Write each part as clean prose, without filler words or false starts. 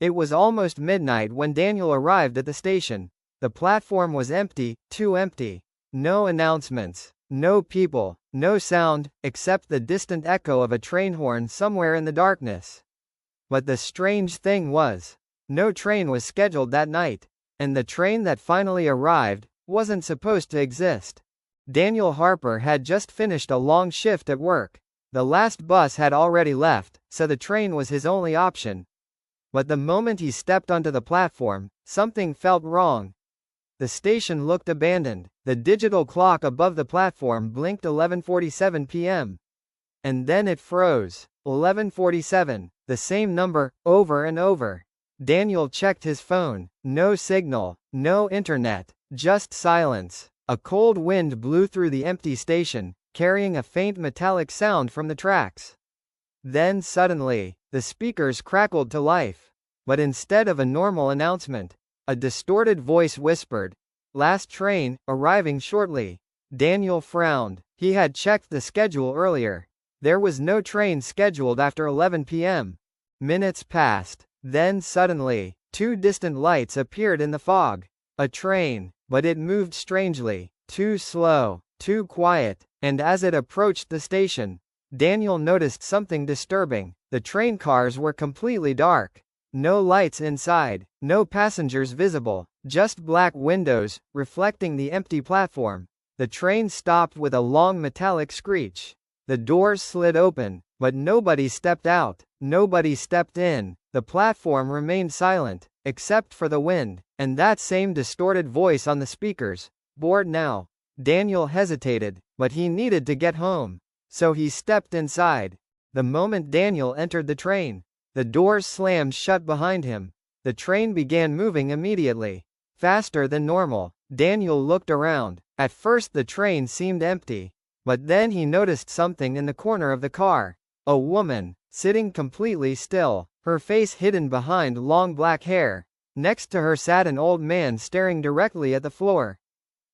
It was almost midnight when Daniel arrived at the station. The platform was empty, too empty. No announcements, no people, no sound, except the distant echo of a train horn somewhere in the darkness. But the strange thing was, no train was scheduled that night, and the train that finally arrived wasn't supposed to exist. Daniel Harper had just finished a long shift at work. The last bus had already left, so the train was his only option. But the moment he stepped onto the platform, something felt wrong. The station looked abandoned. The digital clock above the platform blinked 11:47 p.m. And then it froze. 11:47, the same number, over and over. Daniel checked his phone. No signal, no internet, just silence. A cold wind blew through the empty station, carrying a faint metallic sound from the tracks. Then suddenly, the speakers crackled to life. But instead of a normal announcement, a distorted voice whispered, "Last train, arriving shortly." Daniel frowned. He had checked the schedule earlier. There was no train scheduled after 11 p.m. Minutes passed. Then suddenly, two distant lights appeared in the fog. A train, but it moved strangely, too slow, too quiet, and as it approached the station, Daniel noticed something disturbing. The train cars were completely dark. No lights inside, no passengers visible, just black windows, reflecting the empty platform. The train stopped with a long metallic screech. The doors slid open, but nobody stepped out, nobody stepped in. The platform remained silent, except for the wind, and that same distorted voice on the speakers. Bored now. Daniel hesitated, but he needed to get home. So he stepped inside. The moment Daniel entered the train, the doors slammed shut behind him. The train began moving immediately. Faster than normal. Daniel looked around. At first the train seemed empty. But then he noticed something in the corner of the car. A woman, sitting completely still, her face hidden behind long black hair. Next to her sat an old man staring directly at the floor.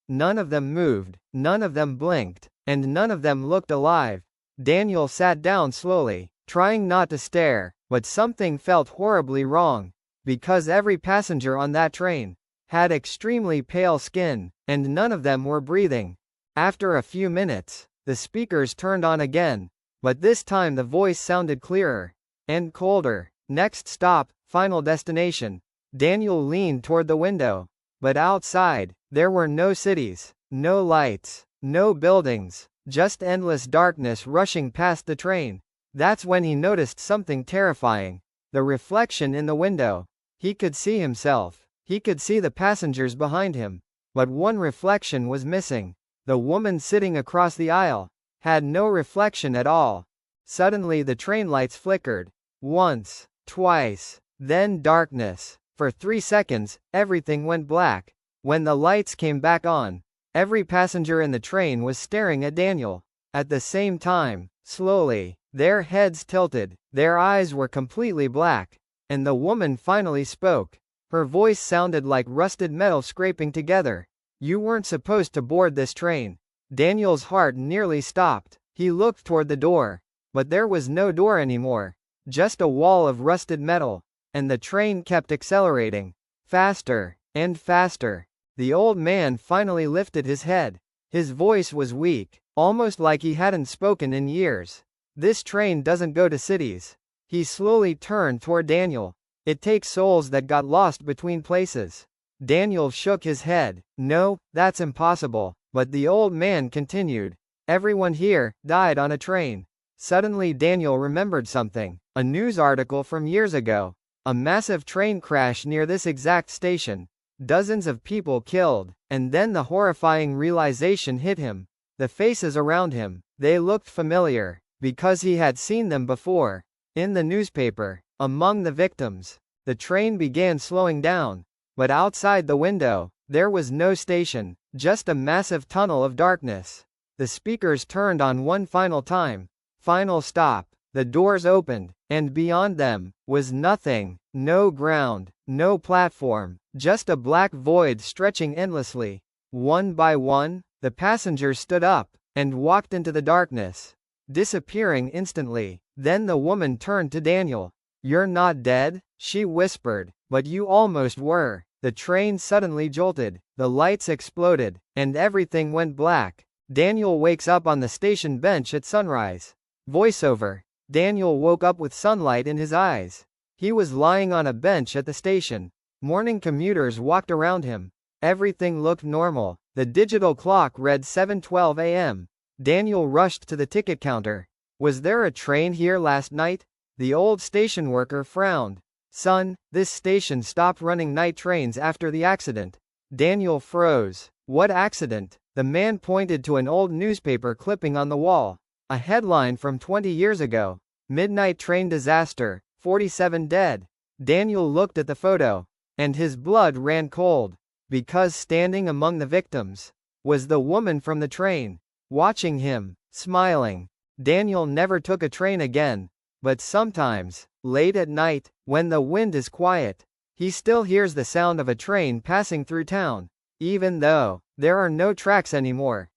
None of them moved, none of them blinked, and none of them looked alive. Daniel sat down slowly, trying not to stare, but something felt horribly wrong. Because every passenger on that train had extremely pale skin, and none of them were breathing. After a few minutes, the speakers turned on again, but this time the voice sounded clearer and colder. Next stop, final destination. Daniel leaned toward the window. But outside, there were no cities, no lights, no buildings, just endless darkness rushing past the train. That's when he noticed something terrifying. The reflection in the window. He could see himself. He could see the passengers behind him. But one reflection was missing. The woman sitting across the aisle had no reflection at all. Suddenly the train lights flickered. Once, twice, then darkness. For 3 seconds, everything went black. When the lights came back on, every passenger in the train was staring at Daniel. At the same time, slowly, their heads tilted, their eyes were completely black. And the woman finally spoke. Her voice sounded like rusted metal scraping together. "You weren't supposed to board this train." Daniel's heart nearly stopped. He looked toward the door. But there was no door anymore. Just a wall of rusted metal. And the train kept accelerating. Faster, and faster. The old man finally lifted his head. His voice was weak, almost like he hadn't spoken in years. "This train doesn't go to cities." He slowly turned toward Daniel. "It takes souls that got lost between places." Daniel shook his head. "No, that's impossible." But the old man continued. "Everyone here died on a train." Suddenly Daniel remembered something. A news article from years ago. A massive train crash near this exact station. Dozens of people killed. And then the horrifying realization hit him. The faces around him, they looked familiar. Because he had seen them before. In the newspaper. Among the victims. The train began slowing down. But outside the window, there was no station. Just a massive tunnel of darkness. The speakers turned on one final time. Final stop. The doors opened, and beyond them was nothing. No ground, no platform, just a black void stretching endlessly. One by one, the passengers stood up and walked into the darkness, disappearing instantly. Then the woman turned to Daniel. "You're not dead?" She whispered. But you almost were. The train suddenly jolted, the lights exploded, and everything went black. Daniel wakes up on the station bench at sunrise. Voiceover. Daniel woke up with sunlight in his eyes. He was lying on a bench at the station. Morning commuters walked around him. Everything looked normal. The digital clock read 7:12 a.m. Daniel rushed to the ticket counter. Was there a train here last night? The old station worker frowned. Son, this station stopped running night trains after the accident. Daniel froze. What accident? The man pointed to an old newspaper clipping on the wall. A headline from 20 years ago. Midnight train disaster, 47 dead. Daniel looked at the photo, and his blood ran cold. Because standing among the victims was the woman from the train, watching him, smiling. Daniel never took a train again, but sometimes, late at night, when the wind is quiet, he still hears the sound of a train passing through town. Even though there are no tracks anymore,